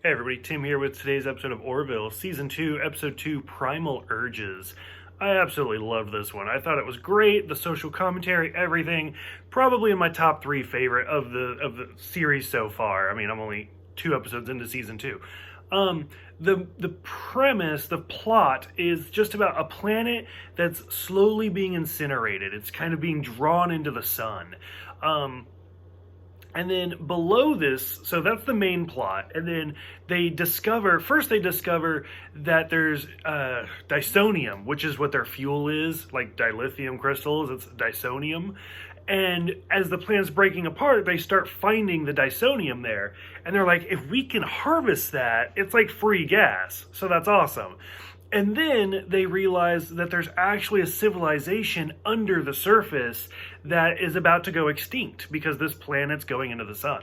Hey everybody, Tim here with today's episode of Orville, Season 2, Episode 2, Primal Urges. I absolutely loved this one. I thought it was great, the social commentary, everything. Probably in my top 3 favorite of the series so far. I mean, I'm only 2 episodes into Season 2. The premise, the plot, is just about a planet that's slowly being incinerated. It's kind of being drawn into the sun. And then below this, so that's the main plot. And then they discover that there's dysonium, which is what their fuel is, like dilithium crystals, it's dysonium. And as the planet's breaking apart, they start finding the dysonium there. And they're like, if we can harvest that, it's like free gas. So that's awesome. And then they realize that there's actually a civilization under the surface that is about to go extinct because this planet's going into the sun.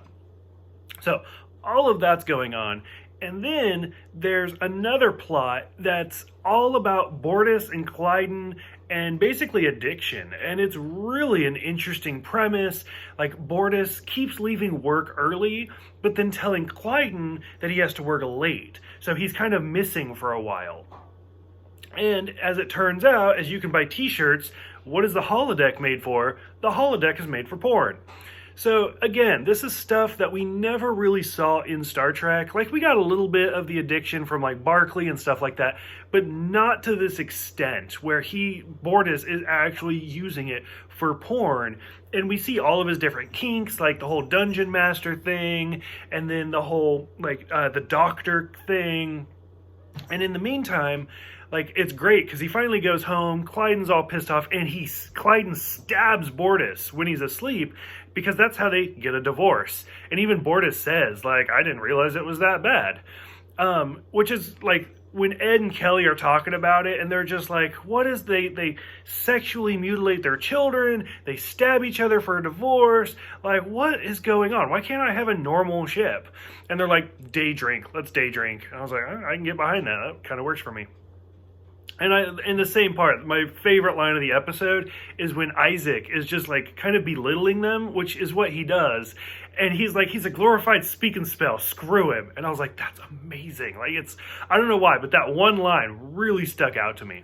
So all of that's going on. And then there's another plot that's all about Bortus and Clyden and basically addiction. And it's really an interesting premise. Like, Bortus keeps leaving work early, but then telling Clyden that he has to work late. So he's kind of missing for a while. And as it turns out, as you can buy t-shirts, what is the holodeck made for? The holodeck is made for porn. So again, this is stuff that we never really saw in Star Trek. Like, we got a little bit of the addiction from like Barclay and stuff like that, but not to this extent where Bortus is actually using it for porn. And we see all of his different kinks, like the whole dungeon master thing, and then the whole like the doctor thing. And in the meantime, like, it's great because he finally goes home. Clyden's all pissed off, and Clyden stabs Bortus when he's asleep because that's how they get a divorce. And even Bortus says, like, I didn't realize it was that bad. Which is like when Ed and Kelly are talking about it, and they're just like, what is they sexually mutilate their children, they stab each other for a divorce, like, what is going on? Why can't I have a normal ship? And they're like, day drink, let's day drink. And I was like, I can get behind that. That kind of works for me. And in the same part, my favorite line of the episode is when Isaac is just like kind of belittling them, which is what he does. And he's like, he's a glorified speak and spell, screw him. And I was like, that's amazing. Like, I don't know why, but that one line really stuck out to me.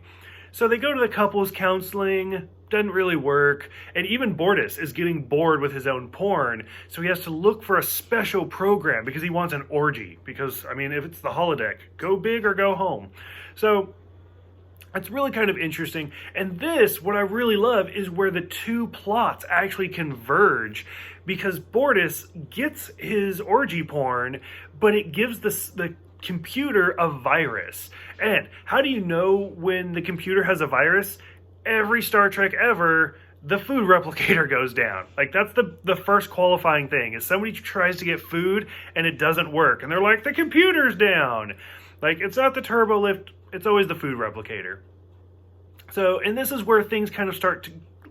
So they go to the couples counseling, doesn't really work. And even Bortus is getting bored with his own porn. So he has to look for a special program because he wants an orgy. Because, I mean, if it's the holodeck, go big or go home. So it's really kind of interesting. And this, what I really love, is where the two plots actually converge, because Bortus gets his orgy porn, but it gives the computer a virus. And how do you know when the computer has a virus? Every Star Trek ever, the food replicator goes down. Like, that's the first qualifying thing, is somebody tries to get food and it doesn't work. And they're like, the computer's down. Like, it's not the turbo lift, it's always the food replicator. So, and this is where things kind of start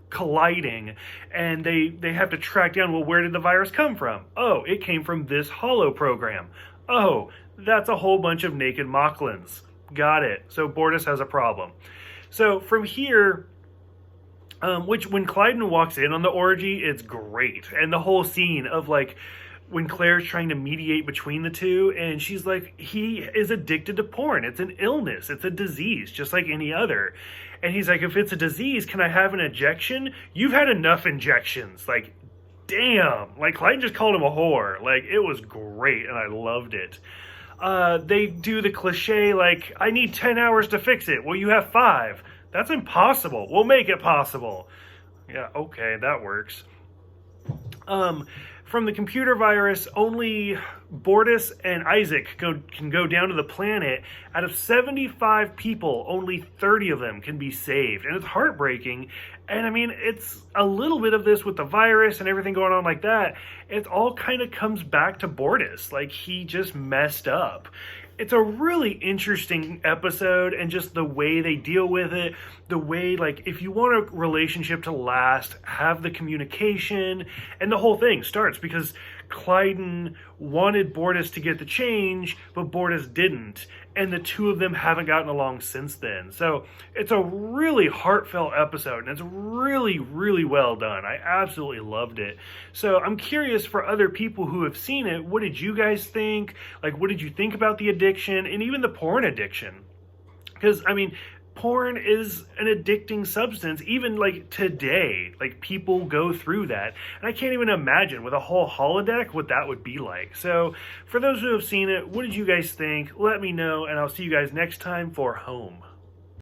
colliding, and they have to track down, well, where did the virus come from? Oh, it came from this holo program. Oh, that's a whole bunch of naked Mocklins. Got it. So Bortus has a problem. So from here, which when Clyden walks in on the orgy, it's great. And the whole scene of like, when Claire's trying to mediate between the two, and she's like, he is addicted to porn. It's an illness. It's a disease, just like any other. And he's like, if it's a disease, can I have an injection? You've had enough injections. Like, damn. Like, Clyden just called him a whore. Like, it was great, and I loved it. They do the cliche, like, I need 10 hours to fix it. Well, you have 5. That's impossible. We'll make it possible. Yeah, okay, that works. From the computer virus, only Bortus and Isaac can go down to the planet. Out of 75 people, only 30 of them can be saved. And it's heartbreaking. And I mean, it's a little bit of this with the virus and everything going on like that. It all kind of comes back to Bortus. Like, he just messed up. It's a really interesting episode, and just the way they deal with it, the way, like, if you want a relationship to last, have the communication, and the whole thing starts because Clyden wanted Bortus to get the change, but Bortus didn't. And the two of them haven't gotten along since then. So it's a really heartfelt episode, and it's really, really well done. I absolutely loved it. So I'm curious, for other people who have seen it, what did you guys think? Like, what did you think about the addiction and even the porn addiction? Because, I mean, porn is an addicting substance, even like today. Like, people go through that, and I can't even imagine with a whole holodeck what that would be like. So for those who have seen it, what did you guys think? Let me know, and I'll see you guys next time for Home.